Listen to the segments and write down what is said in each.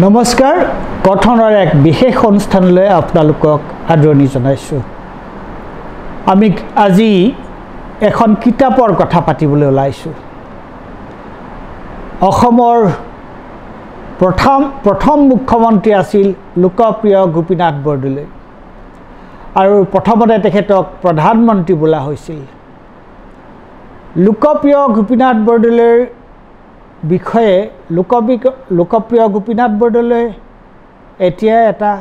নমস্কাৰ কথনৰ এক বিশেষ অনুষ্ঠানলৈ আপোনালোকক আদৰণি জনাইছোঁ। আমি আজি এখন কিতাপৰ কথা পাতিবলৈ ওলাইছোঁ। অসমৰ প্ৰথম মুখ্যমন্ত্ৰী আছিল লোকপ্ৰিয় গোপীনাথ বৰদলৈ আৰু প্ৰথমতে তেখেতক প্ৰধানমন্ত্ৰী বোলা হৈছিল। লোকপ্ৰিয় গোপীনাথ বৰদলৈৰ বিষয়ে লোকপ্ৰিয় গোপীনাথ বৰদলৈ এতিয়া এটা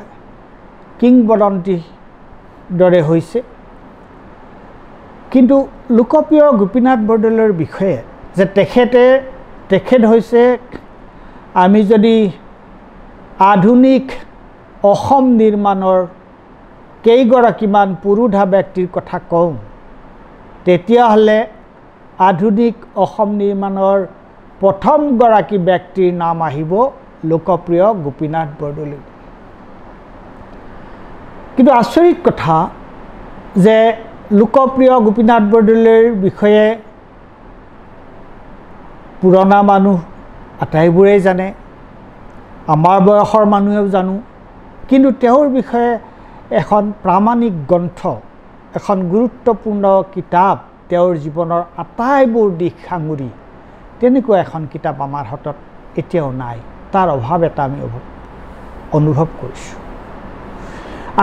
কিংবদন্তি দৰে হৈছে। কিন্তু লোকপ্ৰিয় গোপীনাথ বৰদলৈৰ বিষয়ে যে তেখেত হৈছে আমি যদি আধুনিক অসম নিৰ্মাণৰ কেইগৰাকীমান পুৰুধা ব্যক্তিৰ কথা কওঁ তেতিয়াহ'লে আধুনিক অসম নিৰ্মাণৰ প্ৰথমগৰাকী ব্যক্তিৰ নাম আহিব লোকপ্ৰিয় গোপীনাথ বৰদলৈ। কিন্তু আচৰিত কথা যে লোকপ্ৰিয় গোপীনাথ বৰদলৈৰ বিষয়ে পুৰণা মানুহ আটাইবোৰেই জানে, আমাৰ বয়সৰ মানুহেও জানো, কিন্তু তেওঁৰ বিষয়ে এখন প্ৰামাণিক গ্ৰন্থ, এখন গুৰুত্বপূৰ্ণ কিতাপ, তেওঁৰ জীৱনৰ আটাইবোৰ দিশ সাঙুৰি তেনেকুৱা এখন কিতাপ আমাৰ হাতত এতিয়াও নাই। তাৰ অভাৱ এটা আমি অনুভৱ কৰিছোঁ।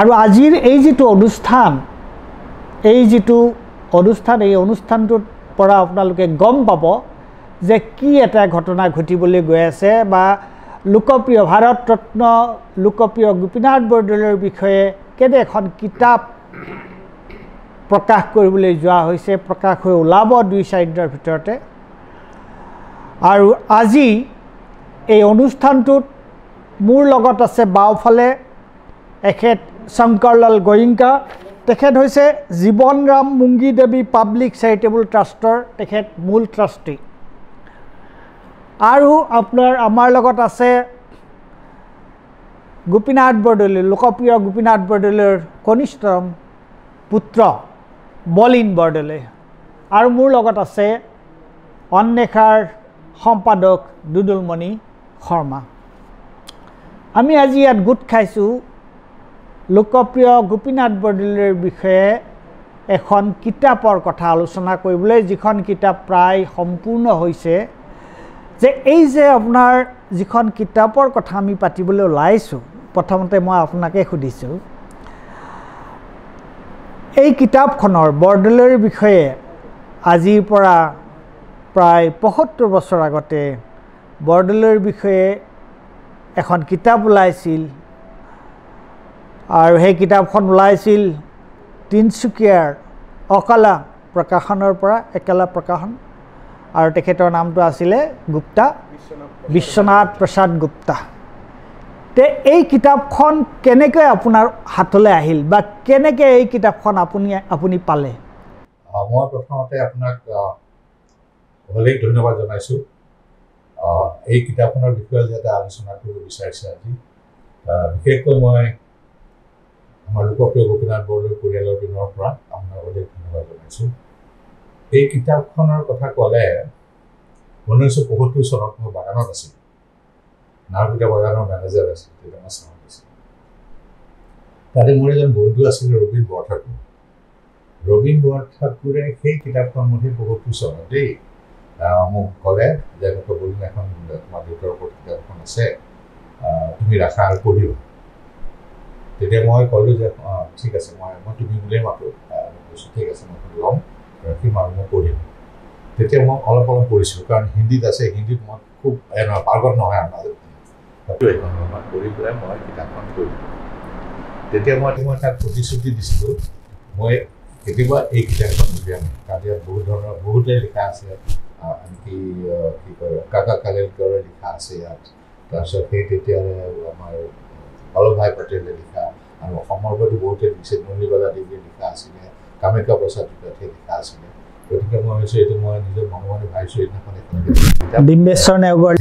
আৰু আজিৰ এই যিটো অনুষ্ঠান, এই অনুষ্ঠানটোৰ পৰা আপোনালোকে গম পাব যে কি এটা ঘটনা ঘটিবলৈ গৈ আছে, বা লোকপ্ৰিয় ভাৰত ৰত্ন লোকপ্ৰিয় গোপীনাথ বৰদলৈৰ বিষয়ে কেনে এখন কিতাপ প্ৰকাশ কৰিবলৈ যোৱা হৈছে, প্ৰকাশ হৈ ওলাব 2-4 দিনৰ ভিতৰতে। আৰু আজি এই অনুষ্ঠানটোত মোৰ লগত আছে বাওঁফালে এখেত শংকৰলাল গোয়েংকা। তেখেত হৈছে জীৱনৰাম মুংগী দেৱী পাব্লিক চেৰিটেবল ট্ৰাষ্টৰ তেখেত মূল ট্ৰাষ্টি। আৰু আমাৰ লগত আছে গোপীনাথ বৰদলৈ, লোকপ্ৰিয় গোপীনাথ বৰদলৈৰ কনিষ্ঠতম পুত্ৰ বলীন বৰদলৈ। আৰু মোৰ লগত আছে অন্বেষাৰ সম্পাদক দুদুলমণি শৰ্মা। আমি আজি ইয়াত গোট খাইছোঁ লোকপ্ৰিয় গোপীনাথ বৰদলৈৰ বিষয়ে এখন কিতাপৰ কথা আলোচনা কৰিবলৈ, যিখন কিতাপ প্ৰায় সম্পূৰ্ণ হৈছে। যে এই যে আপোনাৰ যিখন কিতাপৰ কথা আমি পাতিবলৈ ওলাইছোঁ, প্ৰথমতে মই আপোনাকে সুধিছোঁ, এই কিতাপখনৰ বৰদলৈৰ বিষয়ে আজিৰ পৰা প্ৰায় 75 বছৰ আগতে বৰদলৈৰ বিষয়ে এখন কিতাপ ওলাইছিল, আৰু সেই কিতাপখন ওলাইছিল তিনিচুকীয়াৰ অকালা প্ৰকাশনৰ পৰা, একালা প্ৰকাশন, আৰু তেখেতৰ নামটো আছিলে গুপ্তা, বিশ্বনাথ প্ৰসাদ গুপ্তা। তে এই কিতাপখন কেনেকৈ আপোনাৰ হাতলৈ আহিল, বা কেনেকৈ এই কিতাপখন আপুনি পালে? মই প্ৰথমতে আপোনাক অলেখ ধন্যবাদ জনাইছোঁ এই কিতাপখনৰ বিষয়ে যে এটা আলোচনা কৰিব বিচাৰিছে আজি। বিশেষকৈ মই আমাৰ লোকপ্ৰিয় গোপীনাথ বৰদলৈ পৰিয়ালৰ পিনৰ পৰা আপোনাক অলেখ ধন্যবাদ জনাইছোঁ। এই কিতাপখনৰ কথা ক'লে 1975 চনত মই বাগানত আছিলোঁ, নাওপিটা বাগানৰ মেনেজাৰ আছিল, তেতিয়া মই চাওঁ দিছিলোঁ। তাতে মোৰ এজন বন্ধু আছিল ৰবীন বৰঠাকুৰ। ৰবীন বৰঠাকুৰে সেই কিতাপখন মোৰ সেই 75 চনত দেই মোক ক'লে যে এনেকুৱা বলীন এখন তোমাৰ দেউতাৰ ওপৰত কিতাপখন আছে, তুমি ৰাখা আৰু পঢ়িবা। তেতিয়া মই ক'লোঁ যে ঠিক আছে, মই তুমি বুলিয়ে মাতোঁ। কৈছোঁ ঠিক আছে, মই ল'ম, ৰাখিম আৰু মই পঢ়িম। তেতিয়া মই অলপ পঢ়িছিলোঁ, কাৰণ হিন্দীত আছে, হিন্দীত মই খুব পাৰ্গত নহয় মাজে পঢ়ি পেলাই মই কিতাপখন পঢ়িলোঁ। তেতিয়া মই তাক প্ৰতিশ্ৰুতি দিছিলোঁ, মই কেতিয়াবা এই কিতাপখন উলিয়াম, কাৰণ ইয়াত বহুতে লিখা আছে, আনকি কি কয় কাকা কালেলকাৰে লিখা আছে ইয়াত। তাৰপিছত সেই তেতিয়াৰে আমাৰ বল্লভভাই পেটেলে লিখা, আৰু অসমৰ প্ৰতি বহুতে লিখিছে, নলিবালা দেৱীয়ে লিখা আছিলে, কামাখ্যা প্ৰসাদ ত্ৰিপাঠীয়ে লিখা আছিলে। গতিকে মই ভাবিছোঁ এইটো মই নিজৰ মনে মনে ভাবিছোঁ এইদিনাখন এখন ডিম্বেশ্বৰ নেওগৰ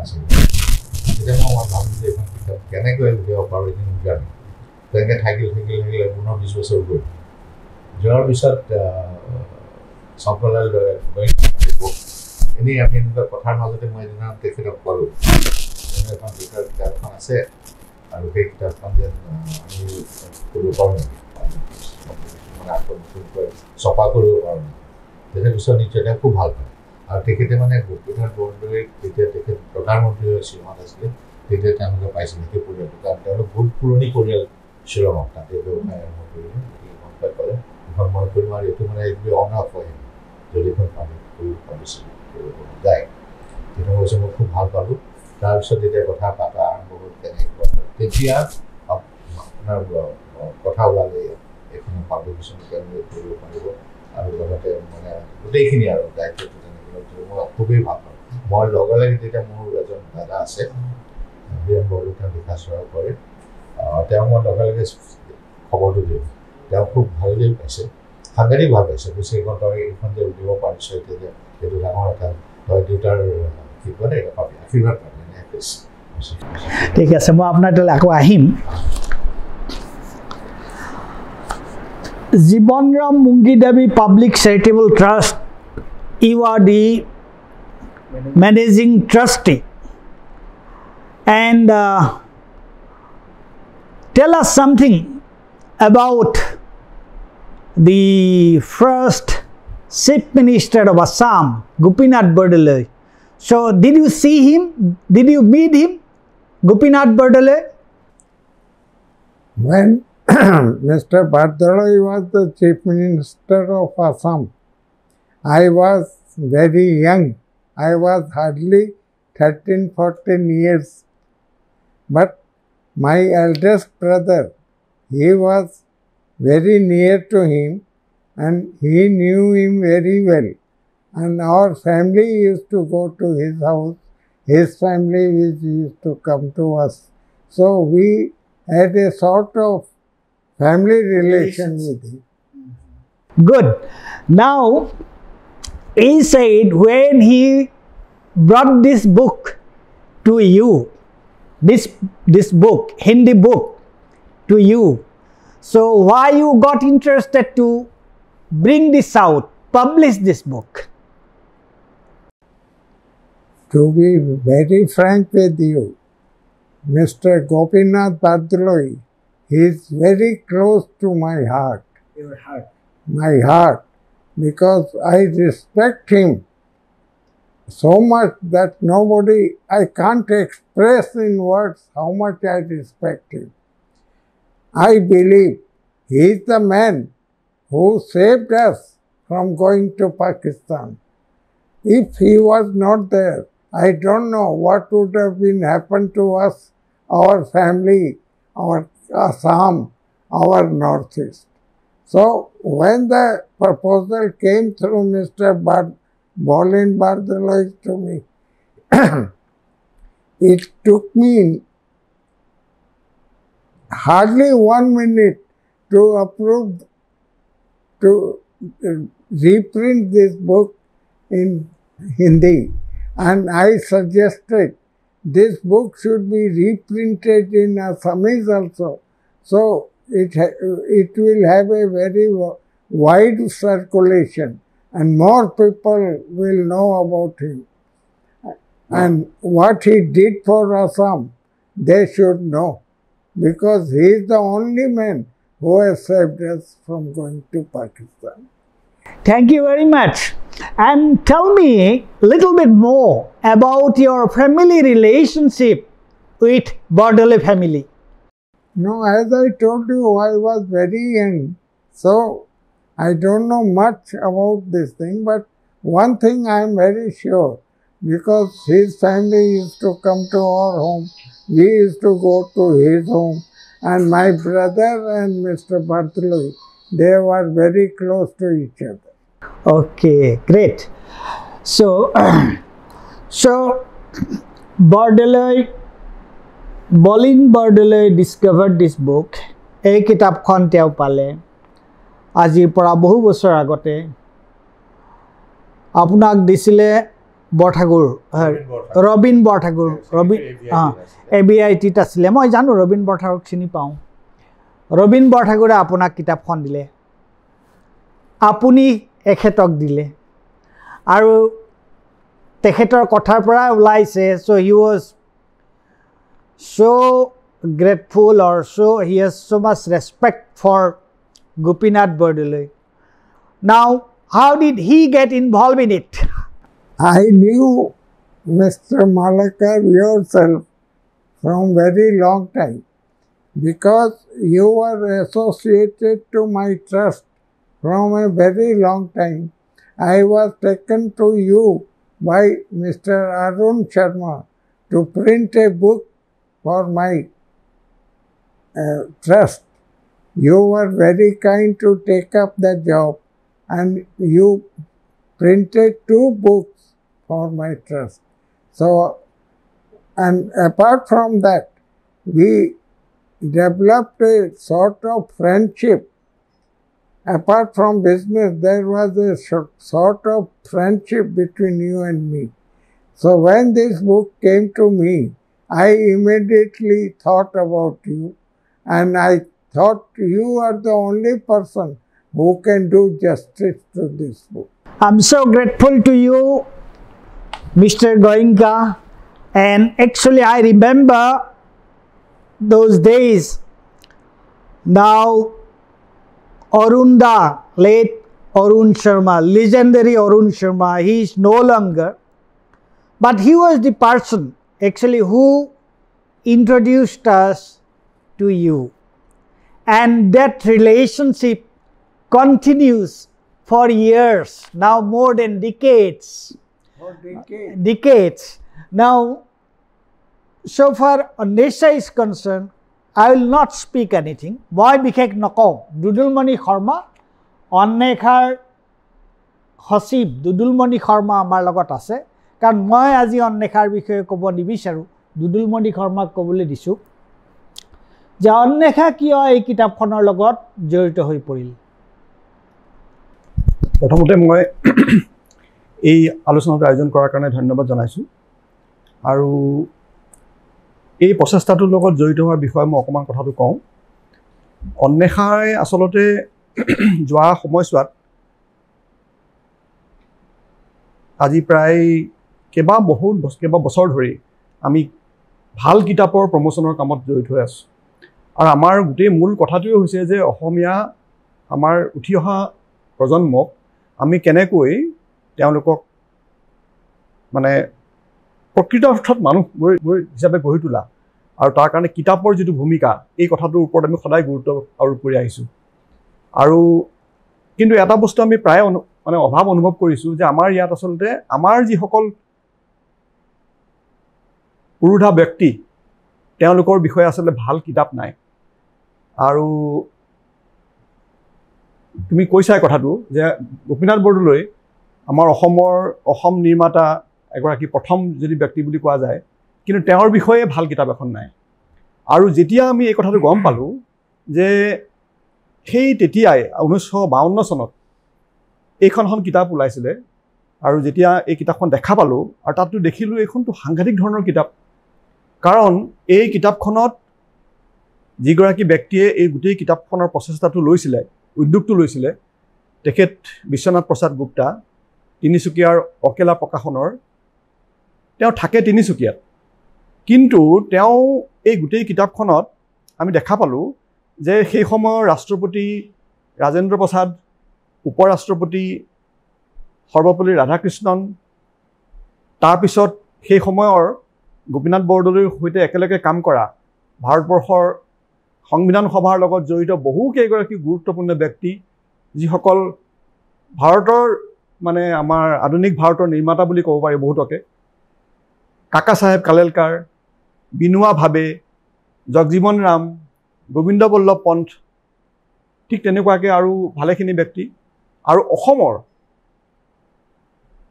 আছিলে। তেতিয়া মই ভাবিলোঁ যে এইখন কিতাপ কেনেকৈ উলিয়াব পাৰোঁ, এইখিনি উলিয়াম। তেনেকৈ থাকিল পুনৰ 20 বছৰ গ'ল। যোৱাৰ পিছত শংকৰলাল এনেই আমি এনেকুৱা কথাৰ মাজতে মই এদিনা তেখেতক ক'লোঁ, ধৰণৰ এখন দুটাৰ কিতাপ এখন আছে আৰু সেই কিতাপখন যেন আমি কৰিব পাৰোঁ নেকি মানে আকৌ নতুনকৈ চপা কৰিব পাৰোঁ নেকি তেনে পিছত নিশ্চয় খুব ভাল পায় আৰু তেখেতে মানে গোপীনাথ বৰদলৈক যেতিয়া তেখেত প্ৰধানমন্ত্ৰী হৈ শ্বিলঙত আছিলে তেতিয়া তেওঁলোকে পাইছিলে সেই পৰিয়ালটো কাৰণ তেওঁলোক বহুত পুৰণি পৰিয়াল শ্বিলঙত তাতে ব্যৱসায় আৰম্ভ কৰিলে গম পাই পালে এখন মই কৰিম আৰু এইটো মানে এইটো অনাফ হয় যদি এখন পানী কৰিব যায় তেতিয়া কৈছে মই খুব ভাল পালোঁ তাৰপিছত যেতিয়া কথা পাতা আৰম্ভ হ'ল তেনেকুৱা তেতিয়া আপোনাৰ কথা ওলালে এখন পাব্লিকেশ্যন তেওঁলোকে কৰিব পাৰিব আৰু লগতে মানে গোটেইখিনি আৰু দায়িত্বটো তেনেকৈ মই খুবেই ভাল পাওঁ মই লগে লগে যেতিয়া মোৰ এজন দাদা আছে বীৰেন বৰদলৈ তেওঁ লিখা চৰা কৰে তেওঁ মই লগে লগে খবৰটো দিওঁ তেওঁ খুব ভালেই পাইছে সাংঘাতিক ভাল পাইছে কৈছে এইখন তই এইখন যে উলিয়াব পাৰিছ এতিয়া যে এইটো ডাঙৰ এটা তই দেউতাৰ কি কয় এটা পাবি আশীৰ্বাদ পাবি এনেকৈ কৈছে ঠিক আছে মই আপোনাৰ তালৈ আকৌ আহিম Jiwanram Mungidevi public charitable trust you are the managing trustee and tell us something about the first Chief Minister of Assam, Gopinath Bordoloi. So did you see him? Did you meet him, Gopinath Bordoloi? When Mr. Bordoloi was the Chief Minister of Assam, I was very young. I was hardly 13-14 years. But my eldest brother, he was very near to him and he knew him very well. And our family used to go to his house. His family used to come to us. So we had a sort of family relation with him. Good. Now, he said when he brought this book to you, this book, Hindi book to you, so why you got interested to bring this out, publish this book? To be very frank with you, Mr. Gopinath Bordoloi, he is very close to my heart. Your heart. My heart. Because I respect him so much that I can't express in words how much I respect him. I believe he is the man who saved us from going to Pakistan. If he was not there, I don't know what would have been happened to us, our family, our Assam, our Northeast. So when the proposal came through Mr. Bolind Bordoloi to me, it took me hardly 1 minute to approve to reprint this book in Hindi, and I suggested this book should be reprinted in Assamese also. So it will have a very wide circulation and more people will know about him. And what he did for Assam, they should know, because he is the only man who has saved us from going to Pakistan. Thank you very much. And tell me a little bit more about your family relationship with Bordoloi family. No, as I told you, I was very young, so I don't know much about this thing, but one thing I am very sure, because his family used to come to our home, we used to go to his home, and my brother and Mr. Bordoloi, they were very close to each other. Okay, great. So Bolind Bordoloi discovered this book. এই কিতাপখন তেওঁ পালে আজিৰ পৰা বহু বছৰ আগতে আপোনাক দিছিলে বৰঠাকুৰ ৰবিন বৰঠাকুৰ ABITত আছিলে মই জানো ৰবিন বৰঠাকুৰক চিনি পাওঁ ৰবিন বৰঠাকুৰে আপোনাক কিতাপখন দিলে আপুনি এখেতক দিলে আৰু তেখেতৰ কথাৰ পৰা ওলাইছে so he was so grateful or so he has so much respect for Gopinath Bordoloi. Now, how did he get involved in it? I knew Mr. Malekar yourself from very long time because you were associated to my trust from a very long time. I was taken to you by Mr. Arun Sharma to print a book for my trust. You were very kind to take up the job and you printed 2 books for my trust. So, and apart from that, we developed a sort of friendship. Apart from business, there was a sort of friendship between you and me. So when this book came to me, I immediately thought about you, and I thought you are the only person who can do justice to this book. I'm so grateful to you, Mr. Goenka, and actually I remember those days. Now Arunda, late Arun Sharma, legendary Arun Sharma, he is no longer, but he was the person actually who introduced us to you, and that relationship continues for years, now more than decades. Decades. Now, so far Onnesha is concerned, I will not speak anything. Moi bikhek nako. Dudulmani Sharma, Onnekhar Hasib, Dudulmani Sharma amar logot ase. Karon moi aji Onnekhar bikhoye kobo nibicharu. Dudulmani Sharma kobole disu. Je Onnekha kiyo ei kitabkhonor logot jorito hoi poril. প্ৰথমতে মই এই আলোচনাটো আয়োজন কৰাৰ কাৰণে ধন্যবাদ জনাইছো আৰু এই প্ৰচেষ্টাটোৰ লগত জড়িত হোৱাৰ বিষয়ে মই অকমান কথাটো কওঁ অন্নেখাই আসলতে যোৱা সময়ছোৱাত আজি প্ৰায় কেবা বছৰ ধৰি আমি ভাল কিতাপৰ প্ৰমোচনৰ কামত জড়িত হৈ আছো আৰু আমাৰ গোটেই মূল কথাটোৱে হৈছে যে অসমীয়া আমাৰ উঠি অহা প্ৰজন্মক আমি কেনেকৈ তেওঁলোকক মানে প্ৰকৃত অৰ্থত মানুহ হিচাপে গঢ়ি তোলা আৰু তাৰ কাৰণে কিতাপৰ যিটো ভূমিকা এই কথাটোৰ ওপৰত আমি সদায় গুৰুত্ব আৰোপ কৰি আহিছো আৰু কিন্তু এটা বস্তু আমি প্ৰায় মানে অভাৱ অনুভৱ কৰিছো যে আমাৰ ইয়াত আসলতে আমাৰ যি সকল পুৰুধা ব্যক্তি তেওঁলোকৰ বিষয়ে আসলে ভাল কিতাপ নাই আৰু তুমি কৈছাই কথাটো যে গোপীনাথ বৰদলৈ আমাৰ অসম নিৰ্মাতা এগৰাকী প্ৰথম যদি ব্যক্তি বুলি কোৱা যায় কিন্তু তেওঁৰ বিষয়ে ভাল কিতাপ এখন নাই আৰু যেতিয়া আমি এই কথাটো গম পালো যে সেই তেতিয়াই 1952 চনত এইখন কিতাপ ওলাইছিলে আৰু যেতিয়া এই কিতাপখন দেখা পালো আৰু তাতটো দেখিলো এইখনটো সাংঘাতিক ধৰণৰ কিতাপ কাৰণ এই কিতাপখনত যিগৰাকী ব্যক্তিয়ে এই গোটেই কিতাপখনৰ প্ৰচেষ্টাটো লৈছিলে উদ্যোগটো লৈছিলে তেখেত বিশ্বনাথ প্ৰসাদ গুপ্তা তিনিচুকীয়াৰ অকেলা প্ৰকাশনৰ তেওঁ থাকে তিনিচুকীয়াত কিন্তু তেওঁ এই গোটেই কিতাপখনত আমি দেখা পালো যে সেই সময়ৰ ৰাষ্ট্ৰপতি ৰাজেন্দ্ৰ প্ৰসাদ উপৰাষ্ট্ৰপতি সৰ্বপল্লী ৰাধাকৃষ্ণন তাৰ পিছত সেই সময়ৰ গোপীনাথ বৰদলৈৰ সৈতে একেলগে কাম কৰা ভাৰতবৰ্ষৰ সংবিধান সভাৰ লগত জড়িত বহু কেইগৰাকী গুৰুত্বপূৰ্ণ ব্যক্তি যিসকল ভাৰতৰ মানে আমাৰ আধুনিক ভাৰতৰ নিৰ্মাতা বুলি ক'ব পাৰি বহুতকে কাকা সাহেব কালেলকাৰ বিনোৱা ভাবে জগজীৱন ৰাম গোবিন্দ বল্লভ পন্থ ঠিক তেনেকুৱাকে আৰু ভালেখিনি ব্যক্তি আৰু অসমৰ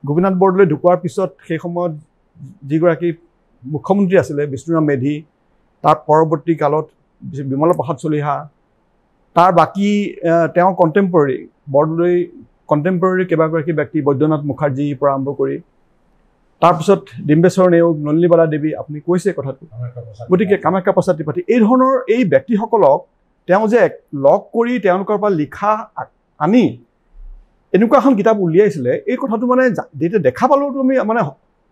গোপীনাথ বৰদলৈ ঢুকোৱাৰ পিছত সেই সময়ত যিগৰাকী মুখ্যমন্ত্ৰী আছিলে বিষ্ণুৰাম মেধি তাৰ পৰৱৰ্তী কালত বিমল প্ৰসাদ চলিহা তাৰ বাকি তেওঁ কন্টেম্পৰেৰী বৰদলৈ কন্টেম্পৰেৰী কেইবাগৰাকী ব্যক্তি বৈদ্যনাথ মুখাৰ্জীৰ পৰা আৰম্ভ কৰি তাৰ পিছত ডিম্বেশ্বৰ নেওগ নলিনীবালা দেৱী আপুনি কৈছে কথাটো গতিকে কামাখ্যা প্ৰসাদ ত্ৰিপাঠী এই ধৰণৰ এই ব্যক্তিসকলক তেওঁ যে লগ কৰি তেওঁলোকৰ পৰা লিখা আনি এনেকুৱা এখন কিতাপ উলিয়াইছিলে এই কথাটো মানে যেতিয়া দেখা পালো তুমি মানে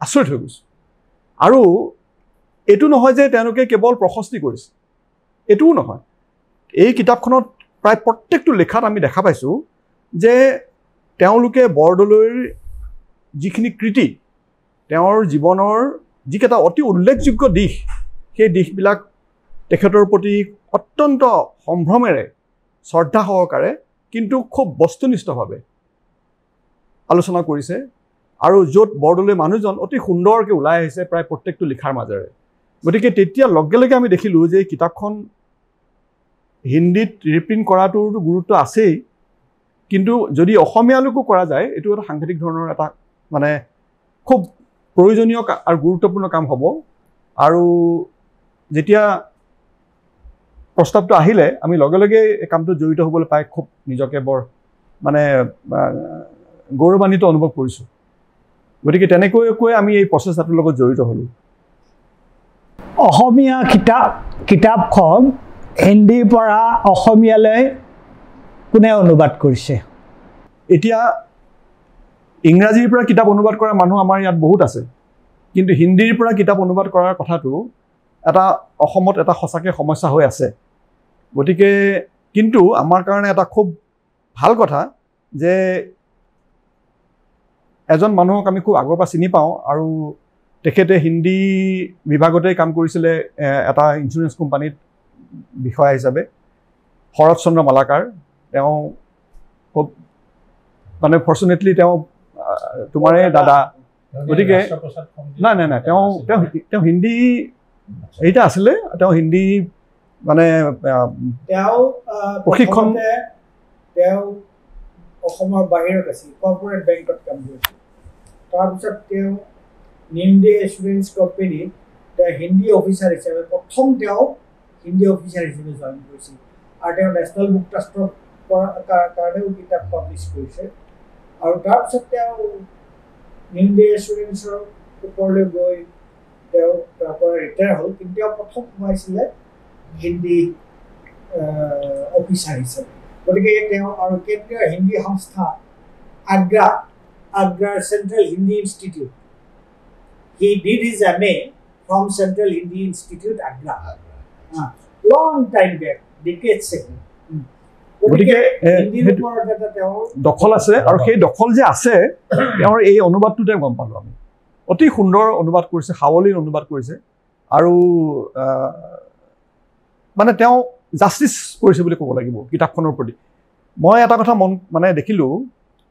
আচৰিত হৈ গৈছো আৰু এইটো নহয় যে তেওঁলোকে কেৱল প্ৰশস্তি কৰিছে, এইটোও নহয়। এই কিতাপখনত প্ৰায় প্ৰত্যেকটো লেখাত আমি দেখা পাইছোঁ যে তেওঁলোকে বৰদলৈৰ যিখিনি কৃতি, তেওঁৰ জীৱনৰ যিকেইটা অতি উল্লেখযোগ্য দিশ, সেই দিশবিলাক তেখেতৰ প্ৰতি অত্যন্ত সম্ভ্ৰমেৰে, শ্ৰদ্ধা সহকাৰে, কিন্তু খুব বস্তুনিষ্ঠভাৱে আলোচনা কৰিছে। আৰু য'ত বৰদলৈ মানুহজন অতি সুন্দৰকৈ ওলাই আহিছে প্ৰায় প্ৰত্যেকটো লিখাৰ মাজেৰে। গতিকে তেতিয়া লগে লগে আমি দেখিলোঁ যে কিতাপখন হিন্দীত ৰিপ্ৰিণ্ট কৰাটোতো গুৰুত্ব আছেই, কিন্তু যদি অসমীয়ালৈকো কৰা যায় এইটো এটা সাংঘাতিক ধৰণৰ এটা মানে খুব প্ৰয়োজনীয় আৰু গুৰুত্বপূৰ্ণ কাম হ'ব। আৰু যেতিয়া প্ৰস্তাৱটো আহিলে আমি লগে লগে এই কামটোত জড়িত হ'বলৈ পাই খুব নিজকে বৰ মানে গৌৰৱান্বিত অনুভৱ কৰিছোঁ। গতিকে তেনেকৈ আমি এই প্ৰচেষ্টাটোৰ লগত জড়িত হ'লোঁ। অসমীয়া কিতাপখন হিন্দীৰ পৰা অসমীয়ালৈ কোনে অনুবাদ কৰিছে? এতিয়া ইংৰাজীৰ পৰা কিতাপ অনুবাদ কৰা মানুহ আমাৰ ইয়াত বহুত আছে, কিন্তু হিন্দীৰ পৰা কিতাপ অনুবাদ কৰাৰ কথাটো এটা অসমত এটা সঁচাকৈ সমস্যা হৈ আছে। গতিকে কিন্তু আমাৰ কাৰণে এটা খুব ভাল কথা যে এজন মানুহক আমি খুব আগৰ পৰা চিনি পাওঁ, আৰু তেখেতে হিন্দী বিভাগতেই কাম কৰিছিলে এটা ইঞ্চুৰেঞ্চ কোম্পানীত বিষয়া হিচাপে, শৰৎ চন্দ্ৰ মালাকাৰ। তেওঁ খুব মানে ফৰ্চুনেটলি তেওঁ তোমাৰে দাদা। গতিকে নাই নাই নাই তেওঁ হিন্দী এইটা আছিলে, তেওঁ হিন্দী মানে প্ৰশিক্ষণ তেওঁ অসমৰ বাহিৰত আছিল, কৰ্পৰেট বেংকত কাম কৰিছিল। তাৰপিছত তেওঁ নিমডে এচুৰেঞ্চ কোম্পানীত তেওঁ হিন্দী অফিচাৰ হিচাপে প্ৰথম তেওঁ হিন্দী অফিচাৰ হিচাপে জইন কৰিছিল, আৰু তেওঁ নেশ্যনেল বুক ট্ৰাষ্টৰ কাৰণেও কিতাপ পাব্লিছ কৰিছে। আৰু তাৰপিছত তেওঁ নিমডে এচুৰেঞ্চৰ ওপৰলৈ গৈ তেওঁ তাৰ পৰা ৰিটায়াৰ হ'ল, কিন্তু তেওঁ প্ৰথম সোমাইছিলে হিন্দী অফিচাৰ হিচাপে। গতিকে তেওঁ আৰু কেন্দ্ৰীয় হিন্দী সংস্থা আগ্ৰাৰ central Hindi institute, he did his MA from Central Hindi Institute, Agra. Long time back, decades ago. গতিকে দখল আছে, আৰু সেই দখল যে আছে তেওঁৰ এই অনুবাদটোতে গম পালোঁ আমি। অতি সুন্দৰ অনুবাদ কৰিছে, সাৱলীল অনুবাদ কৰিছে, আৰু মানে তেওঁ জাষ্টিছ কৰিছে বুলি ক'ব লাগিব কিতাপখনৰ প্ৰতি। মই এটা কথা মানে দেখিলোঁ,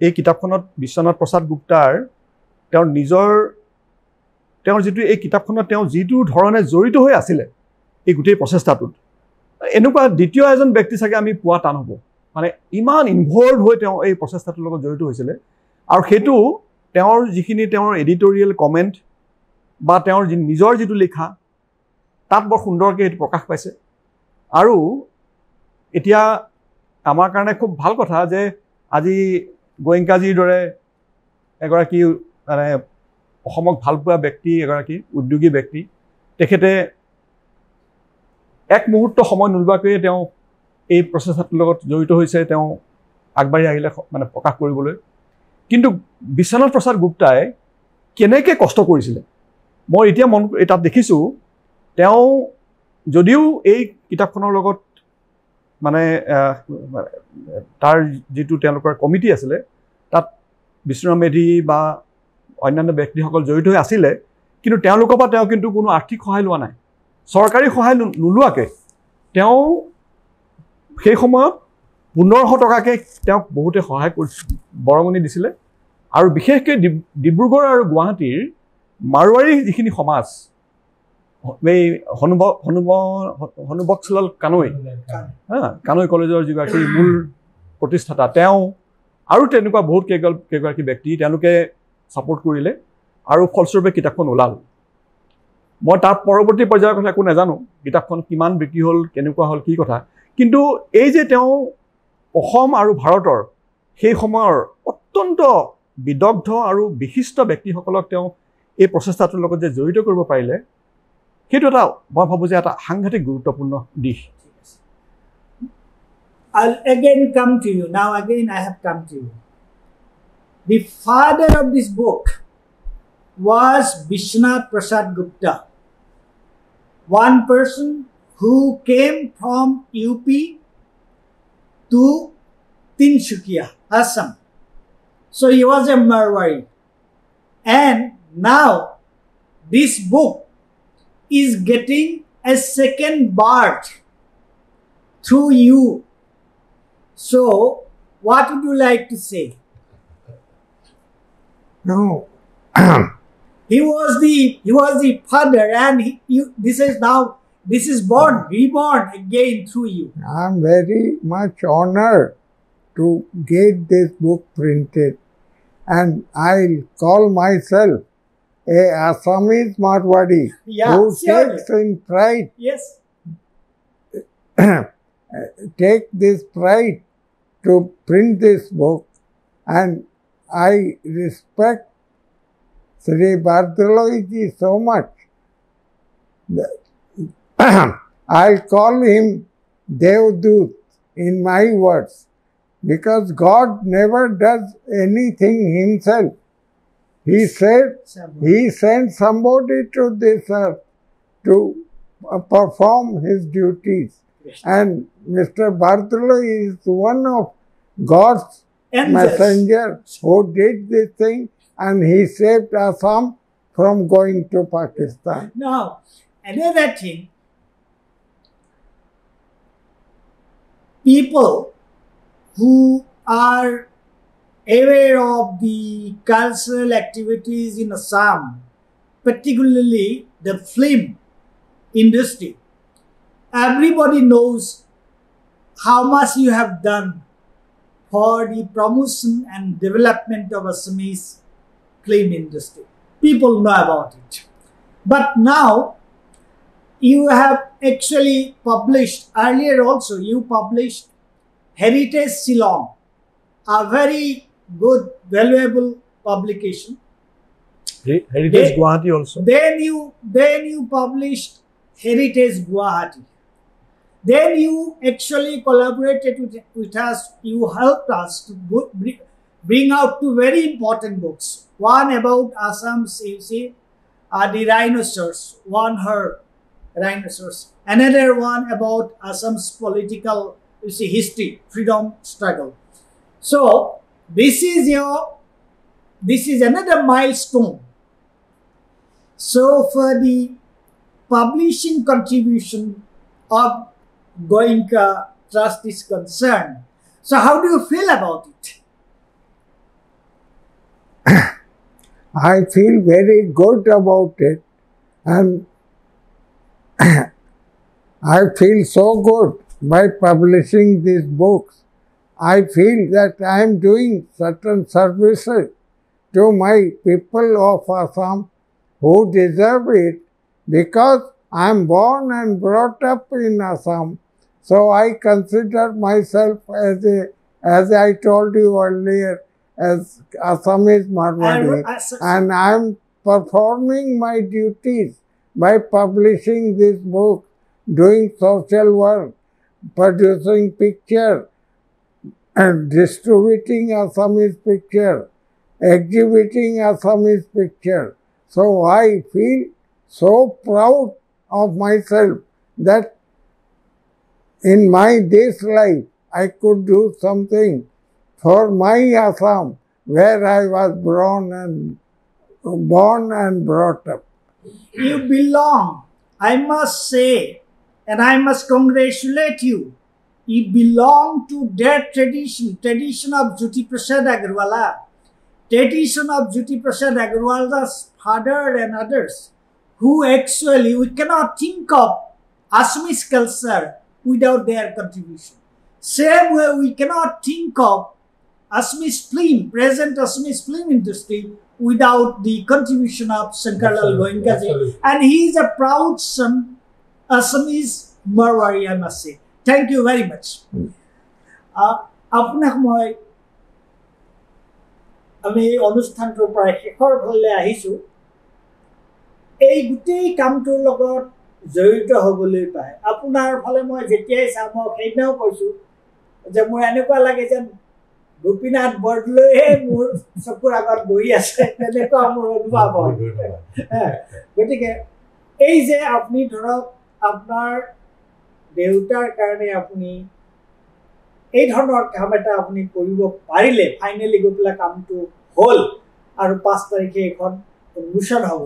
এই কিতাপখনত বিশ্বনাথ প্ৰসাদ গুপ্তাৰ তেওঁৰ যিটো এই কিতাপখনত তেওঁ যিটো ধৰণে জড়িত হৈ আছিলে এই গোটেই প্ৰচেষ্টাটোত, এনেকুৱা দ্বিতীয় এজন ব্যক্তি চাগে আমি পোৱা টান হ'ব। মানে ইমান ইনভলভ হৈ তেওঁ এই প্ৰচেষ্টাটোৰ লগত জড়িত হৈছিলে, আৰু সেইটো তেওঁৰ যিখিনি তেওঁৰ এডিটৰিয়েল কমেণ্ট বা তেওঁৰ নিজৰ যিটো লিখা তাত বৰ সুন্দৰকৈ সেইটো প্ৰকাশ পাইছে। আৰু এতিয়া আমাৰ কাৰণে খুব ভাল কথা যে আজি গোৱেংকাজীৰ দৰে এগৰাকী মানে অসমক ভালপোৱা ব্যক্তি, এগৰাকী উদ্যোগী ব্যক্তি, তেখেতে এক মুহূৰ্ত সময় নোলোৱাকৈয়ে তেওঁ এই প্ৰচেষ্টাটোৰ লগত জড়িত হৈছে, তেওঁ আগবাঢ়ি আহিলে মানে প্ৰকাশ কৰিবলৈ। কিন্তু বিশ্বনাথ প্ৰসাদ গুপ্তাই কেনেকৈ কষ্ট কৰিছিলে মই এতিয়া তাত দেখিছোঁ। তেওঁ যদিও এই কিতাপখনৰ লগত মানে তাৰ যিটো তেওঁলোকৰ কমিটি আছিলে তাত বিষ্ণুৰাম মেধি বা অন্যান্য ব্যক্তিসকল জড়িত হৈ আছিলে, কিন্তু তেওঁলোকৰ পৰা তেওঁ কিন্তু কোনো আৰ্থিক সহায় লোৱা নাই। চৰকাৰী সহায় নোলোৱাকৈ তেওঁ সেই সময়ত 1500 টকাকৈ তেওঁক বহুতে সহায় বৰঙণি দিছিলে। আৰু বিশেষকৈ ডিব্ৰুগড় আৰু গুৱাহাটীৰ মাৰোৱাৰী যিখিনি সমাজ, এই হনুবক্সলাল কানৈ কলেজৰ যিগৰাকী মূল প্ৰতিষ্ঠাতা, তেওঁ আৰু তেনেকুৱা বহুত কেইগৰাকী ব্যক্তি তেওঁলোকে ছাপোৰ্ট কৰিলে, আৰু ফলস্বৰূপে কিতাপখন ওলাল। মই তাৰ পৰৱৰ্তী পৰ্যায়ৰ কথা একো নাজানো, কিতাপখন কিমান বিক্ৰী হ'ল, কেনেকুৱা হ'ল, কি কথা। কিন্তু এই যে তেওঁ অসম আৰু ভাৰতৰ সেই সময়ৰ অত্যন্ত বিদগ্ধ আৰু বিশিষ্ট ব্যক্তিসকলক তেওঁ এই প্ৰচেষ্টাটোৰ লগত যে জড়িত কৰিব পাৰিলে, সেইটো এটা মই ভাবোঁ যে এটা সাংঘাতিক গুৰুত্বপূৰ্ণ দিশ। I'll again come to you. Now again I have come to you. The father of this book was Vishwanath Prasad Gupta. one person who came from UP to Tinshukia, Assam. So he was a Marwari. And now this book is getting a second birth through you. So what would you like to say? No. He was the father, and this is reborn again through you. I'm very much honored to get this book printed, and I'll call myself a Assamese Marwari who takes in pride. Yes. Take this pride to print this book, and I respect Sri Bardaloji so much. I'll call him Devdut in my words, because God never does anything himself. He said he sent somebody to this earth to perform his duties. And Mr. Bardaloji is one of God's messengers who did this thing, and he saved Assam from going to Pakistan. Now, another thing, people who are aware of the cultural activities in Assam, particularly the film industry, everybody knows how much you have done for the promotion and development of Assamese film industry. People know about it. But now, you have actually published, earlier also, you published Heritage Shillong, a very good, valuable publication. Heritage Guwahati also. Then you published Heritage Guwahati. Then you actually collaborated with us. You helped us to bring out two very important books. One about Assam's, you see, the rhinoceros, one her rhinoceros. Another one about Assam's political, you see, history, freedom struggle. So this is another milestone. So for the publishing contribution of Goenka Trust is concerned. So how do you feel about it? I feel very good about it, and I feel so good by publishing these books. I feel that I am doing certain services to my people of Assam who deserve it, because I am born and brought up in Assam. So I consider myself as I told you earlier, as Assamese Marwari, and I am performing my duties by publishing this book, doing social work, producing picture, and distributing Assamese picture, exhibiting Assamese picture. So I feel so proud of myself that in this life I could do something for my Assam, where I was born and brought up. You belong, I must say, and I must congratulate you. You belong to that tradition of Jyoti Prasad Agarwala, tradition of Jyoti Prasad Agarwala's father and others, who actually, we cannot think of Assamese culture without their contribution. Same way, we cannot think of Assamese film, present Assamese film industry, without the contribution of Shankarlal Goenka. And he is a proud son, Assamese Marwari, I must say. Thank you very much. Apnak moi ami অনুষ্ঠানটোৰ পৰা শেষৰ ফালে আহিছোঁ। এই গোটেই কামটোৰ লগত জড়িত হ'বলৈ পাই আপোনাৰ ফালে মই যেতিয়াই চাওঁ, মই সেইদিনাও কৈছোঁ যে মোৰ এনেকুৱা লাগে যেন গোপীনাথ বৰদলৈয়ে মোৰ চকুৰ আগত বহি আছে, তেনেকুৱা মোৰ অনুভৱ হয়। গতিকে এই যে আপুনি ধৰক আপোনাৰ দেউতাৰ কাৰণে আপুনি এই ধৰণৰ কাম এটা আপুনি কৰিব পাৰিলে, ফাইনেলি গৈ পেলাই কামটো হ'ল আৰু 5 তাৰিখে এখন উন্মোচন হ'ব,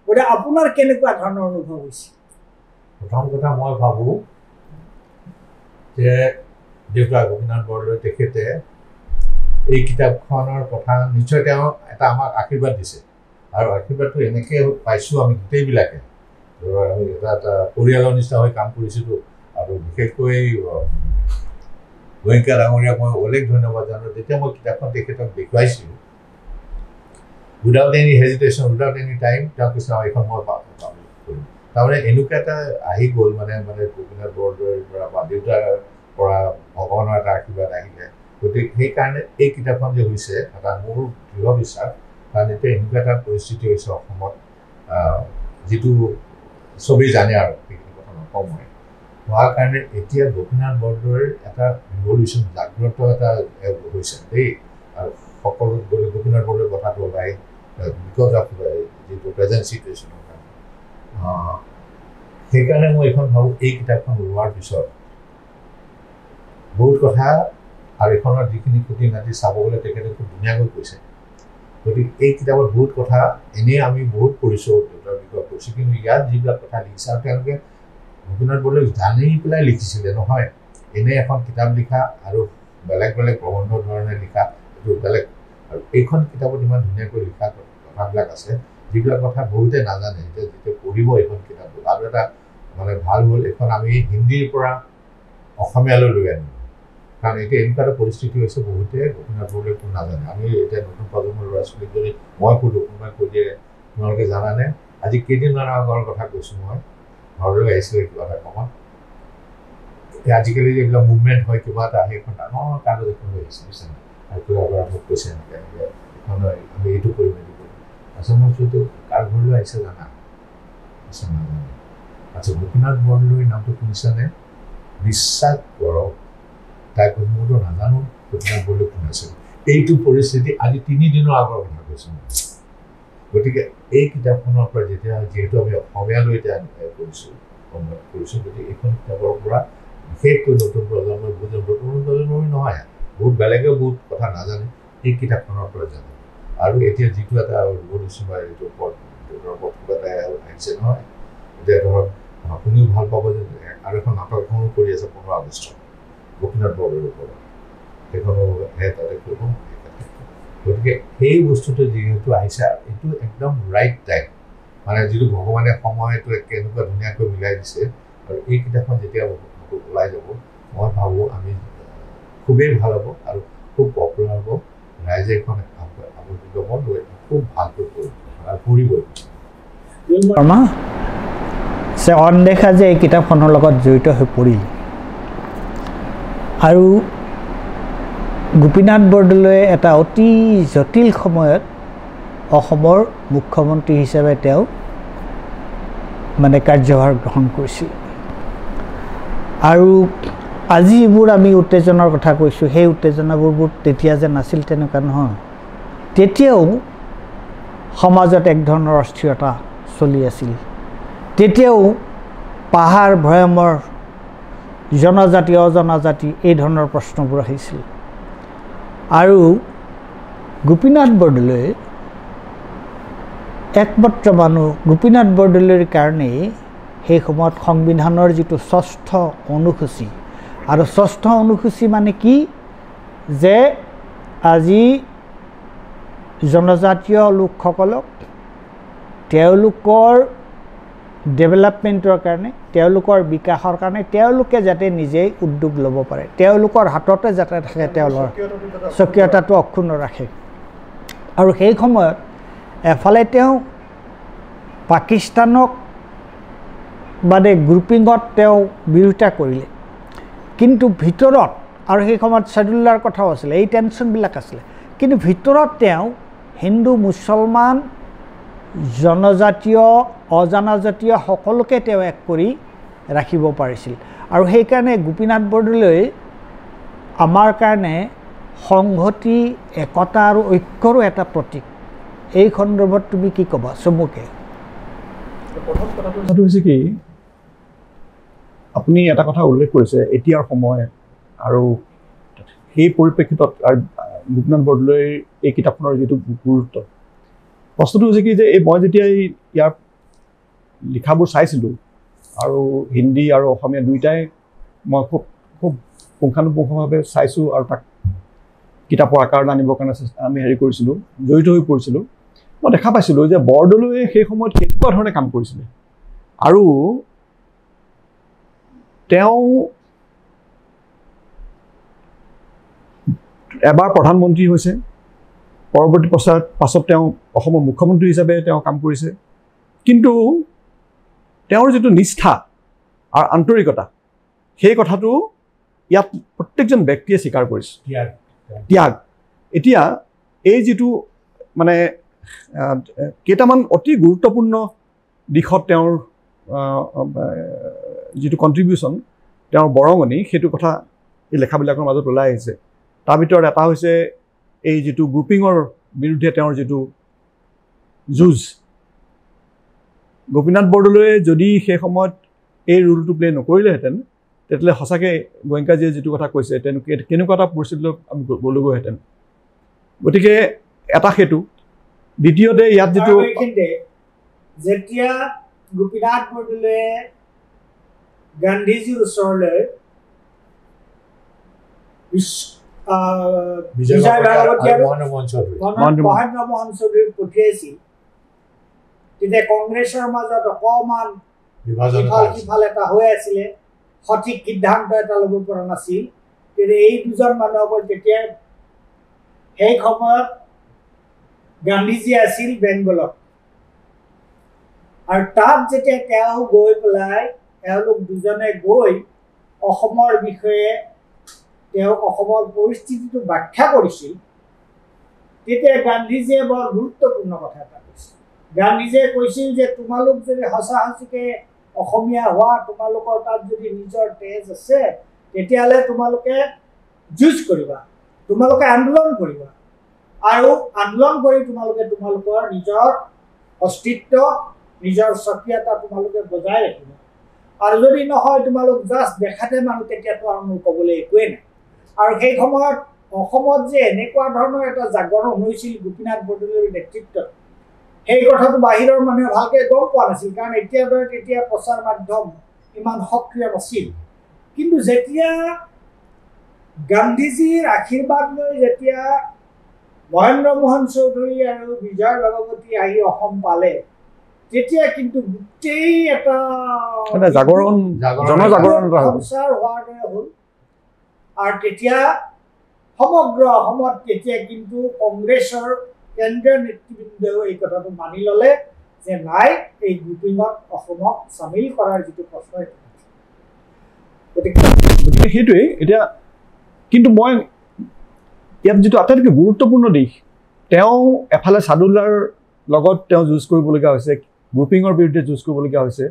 গতিকে আপোনাৰ কেনেকুৱা ধৰণৰ অনুভৱ হৈছে? প্ৰথম কথা মই ভাবোঁ যে দেউতা গোপীনাথ বৰদলৈ তেখেতে এই কিতাপখনৰ কথা নিশ্চয় তেওঁ এটা আমাক আশীৰ্বাদ দিছে, আৰু আশীৰ্বাদটো এনেকৈ পাইছোঁ আমি গোটেইবিলাকে। আমি এটা পৰিয়ালৰ নিচিনা হৈ কাম কৰিছিলোঁ, আৰু বিশেষকৈ গোয়েংকা ডাঙৰীয়াক মই অলেখ ধন্যবাদ জানো। যেতিয়া মই কিতাপখন তেখেতক দেখুৱাইছিলোঁ, without any hesitation, without any time, তেওঁ কৈছে এইখন মই কৰিম। তাৰমানে এনেকুৱা এটা আহি গ'ল, মানে গোপীনাথ বৰদলৈৰ পৰা বা দেউতাৰ পৰা ভগৱানৰ এটা আশীৰ্বাদ আহিলে। গতিকে সেইকাৰণে এই কিতাপখন যে হৈছে এটা মোৰ দৃঢ় বিশ্বাস, কাৰণ এতিয়া এনেকুৱা এটা পৰিস্থিতি হৈছে অসমত, যিটো চবেই জানে আৰু সেইখিনি কথা নকওঁ মই। হোৱাৰ কাৰণে এতিয়া গোপীনাথ বৰদলৈৰ এটা ৰিভলিউশ্যন, জাগ্ৰত এটা হৈছে দেই, আৰু সকলো গোপীনাথ বৰদলৈৰ কথাটো ওলাই বিকজ অফ যিটো প্ৰেজেণ্ট চিটুৱেশ্যনৰ কাৰণে। সেইকাৰণে মই এইখন ভাবোঁ এই কিতাপখন ওলোৱাৰ পিছত বহুত কথা, আৰু এইখনৰ যিখিনি খুঁটি নাটি চাব গ'লে তেখেতে খুব ধুনীয়াকৈ কৈছে। গতিকে এই কিতাপত বহুত কথা এনেই আমি বহুত পঢ়িছোঁ, দেউতাৰ বিষয়ে পঢ়িছোঁ, কিন্তু ইয়াত যিবিলাক কথা লিখিছে, আৰু তেওঁলোকে গোপীনাথ বৰদলৈ জানি পেলাই লিখিছিলে নহয়, এনেই এখন কিতাপ লিখা আৰু বেলেগ বেলেগ প্ৰবন্ধ ধৰণে লিখা, এইটো বেলেগ। আৰু এইখন কিতাপত ইমান ধুনীয়াকৈ লিখা কথাবিলাক আছে, যিবিলাক কথা বহুতে নাজানে। যেতিয়া পঢ়িব এইখন কিতাপটো, আৰু এটা মানে ভাল হ'ল, এইখন আমি হিন্দীৰ পৰা অসমীয়ালৈ লৈ আনিলোঁ। কাৰণ এতিয়া এনেকুৱা এটা পৰিস্থিতি হৈছে, বহুতে গোপীনাথ বৰদলৈ একো নাজানে। আমি এতিয়া নতুন প্ৰজন্মৰ ল'ৰা ছোৱালীক যদি মই সোধোঁ, কোনোবাই কৈ দিয়ে তোমালোকে জানানে? আজি কেইদিনমানৰ আগৰ কথা কৈছোঁ, মই ঘৰলৈ আহিছিলে কিবা এটা কামত, আজিকালি এইবিলাক মুভমেণ্ট হয়, কিবা এটা আহে, এখন ডাঙৰ কাগজ এখন লৈ আহিছে, বুজিছে নাই? আৰু কিবা পৰা মোক কৈছে এনেকৈ এখন আমি এইটো কৰিম, এইটো কৰিম। আচ্ছা, মই কৈছোঁ কাৰ ঘৰলৈ আহিছে জানা? আচ্ছা, নাজানে। আচ্ছা, গোপীনাথ বৰদলৈৰ নামটো শুনিছানে? বিশ্বাস কৰক, তাই কৈছে মইতো নাজানো গোপীনাথ বৰদলৈ কোন আছিল। এইটো পৰিস্থিতি আজি 3 দিনৰ আগৰ কথা কৈছোঁ মই। গতিকে এই কিতাপখনৰ পৰা যিহেতু আমি অসমীয়ালৈ এতিয়া কৰিছোঁ, গতিকে এইখন কিতাপৰ পৰা বিশেষকৈ নতুন প্ৰজন্মই বুজে, নতুন প্ৰজন্মই নহয়, বহুত বেলেগেও বহুত কথা নাজানে, এই কিতাপখনৰ পৰা জানে। আৰু এতিয়া যিটো এটা ৰিভলিউশ্যন বা এইটো কিবা এটা আহিছে নহয়, এতিয়া ধৰক আপুনিও ভাল পাব যে আৰু এখন নাটক এখনো কৰি আছে 15 আগষ্টত গোপীনাথ বৰদলৈৰ ওপৰত, সেইখনো তাতে কৰিব। গতিকে সেই বস্তুটো যিহেতু আহিছে, এইটো একদম ৰাইট টাইম, মানে যিটো ভগৱানে সময়টো কেনেকুৱা ধুনীয়াকৈ মিলাই দিছে। আৰু এই কিতাপখন যেতিয়া ওলাই যাব, মই ভাবোঁ আমি খুবেই ভাল হ'ব আৰু খুব পপুলাৰ হ'ব, ৰাইজে এখন আৱদ্ধ লৈ খুব ভালকৈ পঢ়িবই। অনদেখা যে এই কিতাপখনৰ লগত জড়িত হৈ পৰিল, আৰু গোপীনাথ বৰদলৈয়ে এটা অতি জটিল সময়ত অসমৰ মুখ্যমন্ত্ৰী হিচাপে তেওঁ মানে কাৰ্যভাৰ গ্ৰহণ কৰিছিল। আৰু আজি যিবোৰ আমি উত্তেজনাৰ কথা কৈছোঁ, সেই উত্তেজনাবোৰ তেতিয়া যে নাছিল তেনেকুৱা নহয়। তেতিয়াও সমাজত এক ধৰণৰ অস্থিৰতা চলি আছিল। তেতিয়াও পাহাৰ ভৈয়ামৰ, জনজাতি অজনজাতি এই ধৰণৰ প্ৰশ্নবোৰ আহিছিল। আৰু গোপীনাথ বৰদলৈ একমাত্ৰ মানুহ, গোপীনাথ বৰদলৈৰ কাৰণেই সেই সময়ত সংবিধানৰ যিটো 6ষ্ঠ অনুসূচী, আৰু 6ষ্ঠ অনুসূচী মানে কি, যে আজি জনজাতীয় লোকসকলক তেওঁলোকৰ ডেভেলপমেণ্টৰ কাৰণে, তেওঁলোকৰ বিকাশৰ কাৰণে তেওঁলোকে যাতে নিজেই উদ্যোগ ল'ব পাৰে, তেওঁলোকৰ হাততে যাতে থাকে, তেওঁলোকৰ স্বকীয়তাটো অক্ষুণ্ণ ৰাখে। আৰু সেই সময়ত এফালে তেওঁ পাকিস্তানক মানে গ্ৰুপিঙত তেওঁ বিৰোধিতা কৰিলে, কিন্তু ভিতৰত, আৰু সেই সময়ত শ্বাদুল্লাৰ কথাও আছিলে, এই টেনশ্যনবিলাক আছিলে, কিন্তু ভিতৰত তেওঁ হিন্দু মুছলমান জনজাতীয় অজনজাতীয় সকলোকে তেওঁ এক কৰি ৰাখিব পাৰিছিল। আৰু সেইকাৰণে গোপীনাথ বৰদলৈ আমাৰ কাৰণে সংহতি, একতা আৰু ঐক্যৰো এটা প্ৰতীক। এই সন্দৰ্ভত তুমি কি ক'বা চমুকে? প্ৰথম কথাটো হৈছে কি আপুনি এটা কথা উল্লেখ কৰিছে এতিয়াৰ সময় আৰু সেই পৰিপ্ৰেক্ষিতত গোপীনাথ বৰদলৈৰ এই কিতাপখনৰ যিটো গুৰুত্ব প্ৰশ্নটো হৈছে কি যে মই যেতিয়া ইয়াৰ লিখাবোৰ চাইছিলোঁ আৰু হিন্দী আৰু অসমীয়া দুয়োটাই মই খুব পুংখানুপুংখভাৱে চাইছোঁ আৰু তাক কিতাপৰ আকাৰলৈ আনিবৰ কাৰণে আমি কৰিছিলোঁ জড়িত হৈ পৰিছিলোঁ মই দেখা পাইছিলোঁ যে বৰদলৈয়ে সেই সময়ত কেনেকুৱা ধৰণে কাম কৰিছিলে আৰু তেওঁ এবাৰ প্ৰধানমন্ত্ৰী হৈছে পৰৱৰ্তী পাছত তেওঁ অসমৰ মুখ্যমন্ত্ৰী হিচাপে তেওঁ কাম কৰিছে কিন্তু তেওঁৰ যিটো নিষ্ঠা আৰু আন্তৰিকতা সেই কথাটো ইয়াত প্ৰত্যেকজন ব্যক্তিয়ে স্বীকাৰ কৰিছে ত্যাগ এতিয়া এই যিটো মানে কেইটামান অতি গুৰুত্বপূৰ্ণ দিশত তেওঁৰ যিটো কণ্ট্ৰিবিউশ্যন তেওঁৰ বৰঙণি সেইটো কথা এই লেখাবিলাকৰ মাজত ওলাই আহিছে তাৰ ভিতৰত এটা হৈছে এই যিটো গ্ৰুপিঙৰ বিৰুদ্ধে তেওঁৰ যিটো যুঁজ গোপীনাথ বৰদলৈয়ে যদি সেই সময়ত এই ৰোলটো প্লে নকৰিলেহেঁতেন তেতিয়াহ'লে সঁচাকৈ গোৱেংকাজীয়ে যিটো কথা কৈছে কেনেকুৱা এটা পৰিস্থিতিলৈ আমি গ'লোগৈহেঁতেন গতিকে এটা সেইটো দ্বিতীয়তে ইয়াত যিটো যেতিয়া গোপীনাথ বৰদলৈয়ে গান্ধীজীৰ ওচৰলৈ বিজয় ভাগৱতী আৰু মহেন্দ্ৰ মোহন চৌধুৰীক পঠিয়াইছিল তেতিয়া কংগ্ৰেছৰ মাজত অকণমান ইফাল এটা হৈ আছিলে সঠিক সিদ্ধান্ত এটা ল'ব পৰা নাছিল তেতিয়া এই দুজন মানুহৰ তেতিয়া সেই সময়ত গান্ধীজী আছিল বেংগলত আৰু তাত যেতিয়া তেওঁ গৈ পেলাই তেওঁলোক দুজনে গৈ অসমৰ বিষয়ে তেওঁ অসমৰ পৰিস্থিতিটো ব্যাখ্যা কৰিছিল তেতিয়া গান্ধীজীয়ে বৰ গুৰুত্বপূৰ্ণ কথা এটা কৈছিল গান্ধীজীয়ে কৈছিল যে তোমালোক যদি সঁচাসঁচিকে অসমীয়া হোৱা তোমালোকৰ তাত যদি নিজৰ তেজ আছে তেতিয়াহ'লে তোমালোকে যুঁজ কৰিবা তোমালোকে আন্দোলন কৰিবা আৰু আন্দোলন কৰি তোমালোকে তোমালোকৰ নিজৰ অস্তিত্ব নিজৰ স্বকীয়তা তোমালোকে বজাই ৰাখিবা আৰু যদি নহয় তোমালোক জাষ্ট দেখাতে মানুহ তেতিয়াতো আৰু মোৰ ক'বলৈ একোৱেই নাই আৰু সেই সময়ত অসমত যে এনেকুৱা ধৰণৰ এটা জাগৰণ হৈছিল গোপীনাথ বৰদলৈৰ নেতৃত্বত সেই কথাটো বাহিৰৰ মানুহে ভালকৈ গম পোৱা নাছিল কাৰণ এতিয়াৰ দৰে তেতিয়া প্ৰচাৰ মাধ্যম ইমান সক্ৰিয় নাছিল কিন্তু যেতিয়া গান্ধীজীৰ আশীৰ্বাদ লৈ যেতিয়া মহেন্দ্ৰ মোহন চৌধুৰী আৰু বিজয় ভাগৱতী আহি অসম পালে তেতিয়া কিন্তু গোটেই এটা জাগৰণ জনজাগৰণ সঞ্চাৰ হোৱাৰ দৰে হ'ল আৰু তেতিয়া সমগ্ৰ অসমত তেতিয়া কিন্তু কংগ্ৰেছৰ কেন্দ্ৰীয় নেতৃবৃন্দও এই কথাটো মানি ল'লে যে নাই এই গ্ৰুপিঙত অসমক চামিল কৰাৰ যিটো প্ৰশ্ন গতিকে সেইটোৱেই এতিয়া কিন্তু মই ইয়াত যিটো আটাইতকৈ গুৰুত্বপূৰ্ণ দিশ তেওঁ এফালে চাদুল্লাৰ লগত তেওঁ যুঁজ কৰিবলগীয়া হৈছে গ্ৰুপিঙৰ বিৰুদ্ধে যুঁজ কৰিবলগীয়া হৈছে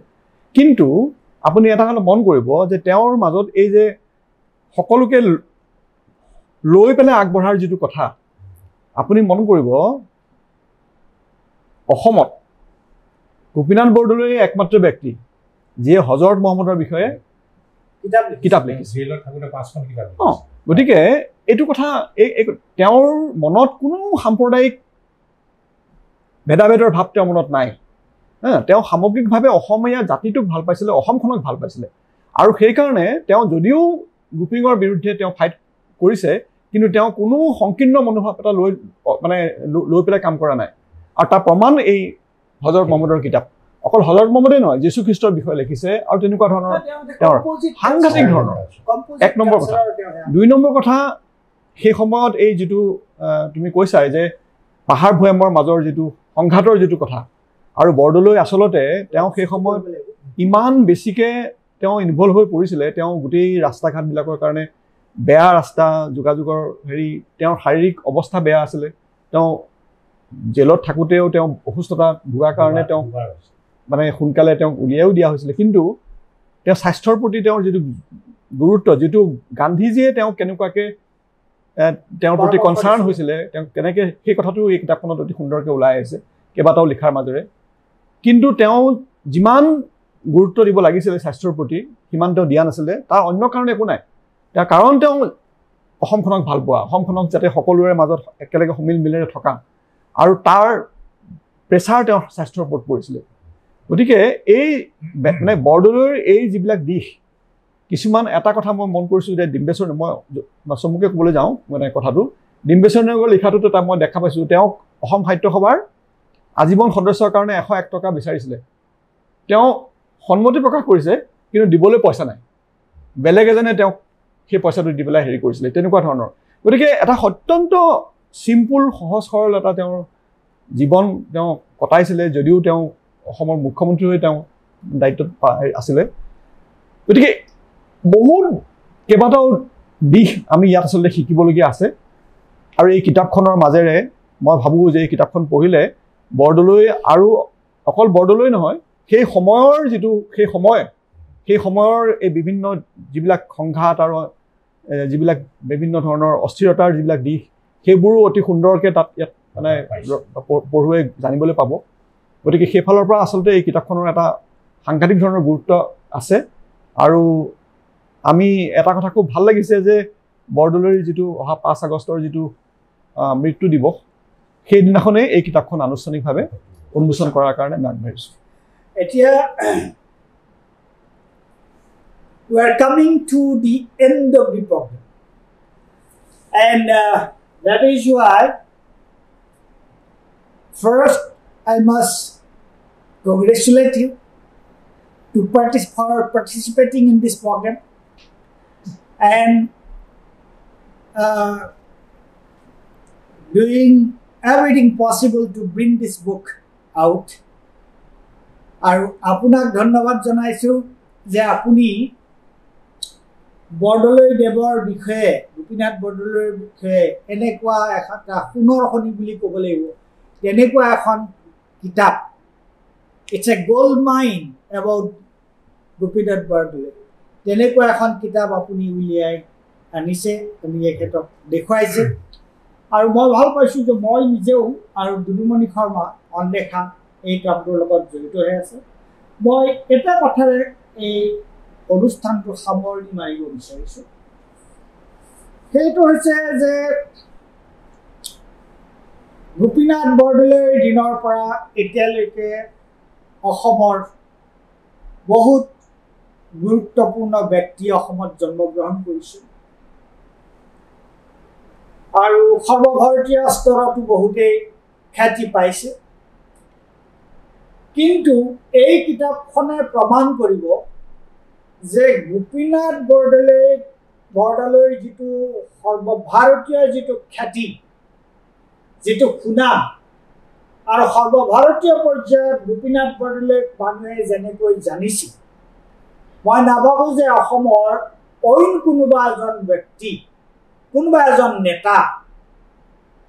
কিন্তু আপুনি এটা কথা মন কৰিব যে তেওঁৰ মাজত এই যে সকলোকে লৈ পেলাই আগবঢ়াৰ যিটো কথা আপুনি মন কৰিব অসমত গোপীনাথ বৰদলৈয়ে একমাত্ৰ ব্যক্তি যিয়ে হজৰত মহম্মদৰ বিষয়ে কিতাপ লিখিছে গতিকে এইটো কথা তেওঁৰ মনত কোনো সাম্প্ৰদায়িক ভেদাভেদৰ ভাৱ তেওঁৰ মনত নাই তেওঁ সামগ্ৰিকভাৱে অসমীয়া জাতিটোক ভাল পাইছিলে অসমখনক ভাল পাইছিলে আৰু সেইকাৰণে তেওঁ যদিও গ্ৰুপিঙৰ বিৰুদ্ধে তেওঁ ফাইট কৰিছে কিন্তু তেওঁ কোনো সংকীৰ্ণ মনোভাৱ এটা লৈ পেলাই কাম কৰা নাই আৰু তাৰ প্ৰমাণ এই হজৰত মহম্মদৰ কিতাপ অকল হজৰত মহম্মদেই নহয় যীশুখ্ৰীষ্টৰ বিষয়ে লিখিছে আৰু তেনেকুৱা ধৰণৰ তেওঁৰ সাংঘাতিক ধৰণৰ এক নম্বৰ কথা দুই নম্বৰ কথা সেই সময়ত এই যিটো তুমি কৈছাই যে পাহাৰ ভৈয়ামৰ মাজৰ যিটো সংঘাতৰ যিটো কথা আৰু বৰদলৈ আচলতে তেওঁ সেই সময়ত ইমান বেছিকৈ তেওঁ ইনভলভ হৈ পৰিছিলে তেওঁ গোটেই ৰাস্তা ঘাটবিলাকৰ কাৰণে বেয়া ৰাস্তা যোগাযোগৰ তেওঁৰ শাৰীৰিক অৱস্থা বেয়া আছিলে তেওঁ জেলত থাকোঁতেও তেওঁ অসুস্থতা ভোগাৰ কাৰণে তেওঁ মানে সোনকালে তেওঁক উলিয়াইও দিয়া হৈছিলে কিন্তু তেওঁ স্বাস্থ্যৰ প্ৰতি তেওঁৰ যিটো গুৰুত্ব যিটো গান্ধীজীয়ে তেওঁক কেনেকুৱাকৈ তেওঁৰ প্ৰতি কনচাৰ্ণ হৈছিলে তেওঁ কেনেকৈ সেই কথাটো এই কিতাপখনত অতি সুন্দৰকৈ ওলাই আহিছে কেইবাটাও লিখাৰ মাজেৰে কিন্তু তেওঁ যিমান গুৰুত্ব দিব লাগিছিলে স্বাস্থ্যৰ প্ৰতি সিমান তেওঁ দিয়া নাছিলে তাৰ অন্য কাৰণ একো নাই তাৰ কাৰণ তেওঁ অসমখনক ভাল পোৱা অসমখনক যাতে সকলোৰে মাজত একেলগে সমিল মিলেৰে থকা আৰু তাৰ প্ৰেছাৰ তেওঁৰ স্বাস্থ্যৰ ওপৰত পৰিছিলে গতিকে এই মানে বৰদলৈৰ এই যিবিলাক দিশ কিছুমান এটা কথা মই মন কৰিছোঁ যে ডিম্বেশ্বৰ মই চমুকে ক'বলৈ যাওঁ মানে কথাটো ডিম্বেশ্বৰ নেওগৰ লিখাটোত এটা মই দেখা পাইছোঁ তেওঁক অসম সাহিত্য সভাৰ আজীৱন সদস্যৰ কাৰণে 101 টকা বিচাৰিছিলে তেওঁ সন্মতি প্ৰকাশ কৰিছে কিন্তু দিবলৈ পইচা নাই বেলেগ এজনে তেওঁক সেই পইচাটো দি পেলাই হেৰি কৰিছিলে তেনেকুৱা ধৰণৰ গতিকে এটা অত্যন্ত চিম্পুল সহজ সৰল এটা তেওঁৰ জীৱন তেওঁ কটাইছিলে যদিও তেওঁ অসমৰ মুখ্যমন্ত্ৰী হৈ তেওঁ দায়িত্বত আছিলে গতিকে বহুত কেইবাটাও দিশ আমি ইয়াত আচলতে শিকিবলগীয়া আছে আৰু এই কিতাপখনৰ মাজেৰে মই ভাবোঁ যে এই কিতাপখন পঢ়িলে বৰদলৈ আৰু অকল বৰদলৈ নহয় সেই সময়ৰ যিটো সেই সময়ৰ এই বিভিন্ন যিবিলাক সংঘাত আৰু যিবিলাক বিভিন্ন ধৰণৰ অস্থিৰতাৰ যিবিলাক দিশ সেইবোৰো অতি সুন্দৰকৈ তাত ইয়াত মানে পঢ়ুৱে জানিবলৈ পাব গতিকে সেইফালৰ পৰা আচলতে এই কিতাপখনৰ এটা সাংঘাতিক ধৰণৰ গুৰুত্ব আছে আৰু আমি এটা কথা খুব ভাল লাগিছে যে বৰদলৈৰ যিটো অহা 5 আগষ্টৰ যিটো মৃত্যু দিৱস সেইদিনাখনেই এই কিতাপখন আনুষ্ঠানিকভাৱে উন্মোচন কৰাৰ কাৰণে আমি আগবাঢ়িছোঁ এতিয়া we are coming to the end of the program and that is why first I must congratulate you for participating in this program and doing everything possible to bring this book out আৰু আপোনাক ধন্যবাদ জনাইছোঁ যে আপুনি বৰদলৈ দেৱৰ বিষয়ে গোপীনাথ বৰদলৈৰ বিষয়ে এনেকুৱা এটা সোণৰ খনি বুলি ক'ব লাগিব তেনেকুৱা এখন কিতাপ it's a gold mine about Gopinath Bordoloi তেনেকুৱা এখন কিতাপ আপুনি উলিয়াই আনিছে আপুনি এখেতক দেখুৱাইছে আৰু মই ভাল পাইছোঁ যে মই নিজেও আৰু দুলুমণি শৰ্মা অনদেখা এই কামটোৰ লগত জড়িত হৈ আছে মই এটা কথাৰে এই অনুষ্ঠানটো সামৰণি মাৰিব বিচাৰিছোঁ সেইটো হৈছে যে গোপীনাথ বৰদলৈৰ দিনৰ পৰা এতিয়ালৈকে অসমৰ বহুত গুৰুত্বপূৰ্ণ ব্যক্তি অসমত জন্মগ্ৰহণ কৰিছিল আৰু সৰ্বভাৰতীয় স্তৰতো বহুতেই খ্যাতি পাইছে কিন্তু এই কিতাপখনে প্ৰমাণ কৰিব যে গোপীনাথ বৰদলৈৰ যিটো সৰ্বভাৰতীয় যিটো খ্যাতি যিটো সুনাম আৰু সৰ্বভাৰতীয় পৰ্যায়ত গোপীনাথ বৰদলৈক মানুহে যেনেকৈ জানিছিল মই নাভাবোঁ যে অসমৰ অইন কোনোবা এজন ব্যক্তি কোনোবা এজন নেতা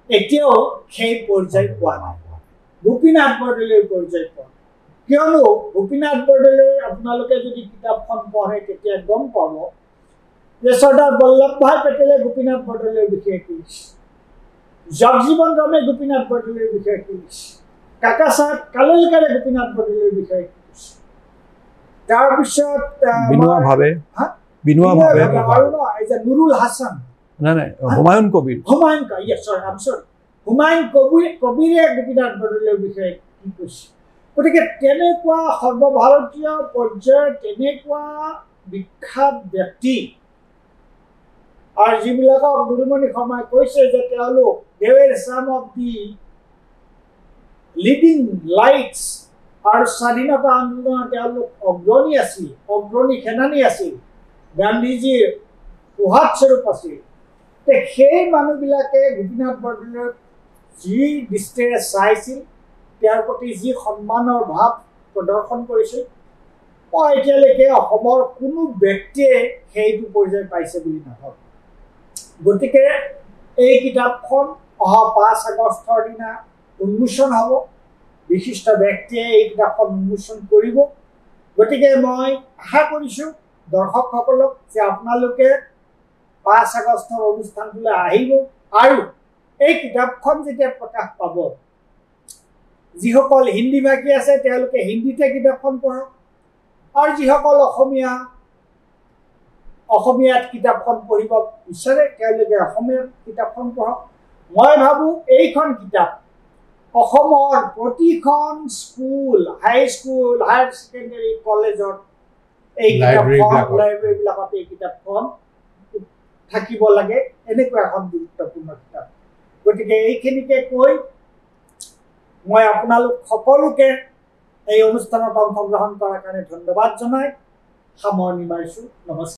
এতিয়াও সেই পৰ্যায় পোৱা নাই গোপীনাথ বৰদলৈৰ পৰ্যায় পোৱা কিয়নো গোপীনাথ বৰদলৈৰ আপোনালোকে যদি কিতাপখন পঢ়ে তেতিয়া গম পাব যে চৰ্দাৰ বল্লভভাই পেটেলে গোপীনাথ বৰদলৈৰ বিষয়ে কৈছে জগজীৱন ৰামে গোপীনাথ বৰদলৈৰ বিষয়ে কৈছে কাকা চাহেব কালেলকাৰে গোপীনাথ বৰদলৈৰ বিষয়ে কৈছে তাৰপিছত নুৰুল হাছান হুমায়ুন কবিৰ হুমায়ুন কবিৰে গোপীনাথ বৰদলৈৰ বিষয়ে কি কৈছে গতিকে তেনেকুৱা সৰ্বভাৰতীয় পৰ্যায়ৰ তেনেকুৱা বিখ্যাত ব্যক্তি আৰু যিবিলাকক দুলুমণি শৰ্মাই কৈছে যে তেওঁলোক they were some of the leading lights আৰু স্বাধীনতা আন্দোলনৰ তেওঁলোক অগ্ৰণী সেনানী আছিল গান্ধীজীৰ প্ৰভাৱ স্বৰূপ আছিল সেই মানুহবিলাকে গোপীনাথ বৰদলৈক যি দৃষ্টিৰে চাইছিল তেওঁৰ প্ৰতি যি সন্মানৰ ভাৱ প্ৰদৰ্শন কৰিছিল মই এতিয়ালৈকে অসমৰ কোনো ব্যক্তিয়ে সেইটো পৰ্যায় পাইছে বুলি নাভাবোঁ গতিকে এই কিতাপখন অহা 5 আগষ্টৰ দিনা উন্মোচন হ'ব বিশিষ্ট ব্যক্তিয়ে এই কিতাপখন উন্মোচন কৰিব গতিকে মই আশা কৰিছোঁ দৰ্শকসকলক যে আপোনালোকে 5 আগষ্টৰ অনুষ্ঠানটোলৈ আহিব আৰু এই কিতাপখন যেতিয়া প্ৰকাশ পাব যিসকল হিন্দী ভাষী আছে তেওঁলোকে হিন্দীতে কিতাপখন পঢ়ক আৰু যিসকল অসমীয়াত কিতাপখন পঢ়িব বিচাৰে তেওঁলোকে অসমীয়াত কিতাপখন পঢ়ক মই ভাবোঁ এইখন কিতাপ অসমৰ প্ৰতিখন স্কুল হাইস্কুল হায়াৰ ছেকেণ্ডেৰী কলেজত এই লাইব্ৰেৰীবিলাকত এই কিতাপখন থাকিব লাগে এনেকুৱা এখন গুৰুত্বপূৰ্ণ কিতাপ গতিকে এইখিনিকে কৈ মই আপোনালোক সকলোকে এই অনুষ্ঠানত অংশগ্ৰহণ কৰাৰ কাৰণে ধন্যবাদ জনাই সামৰণি মাৰিছোঁ নমস্কাৰ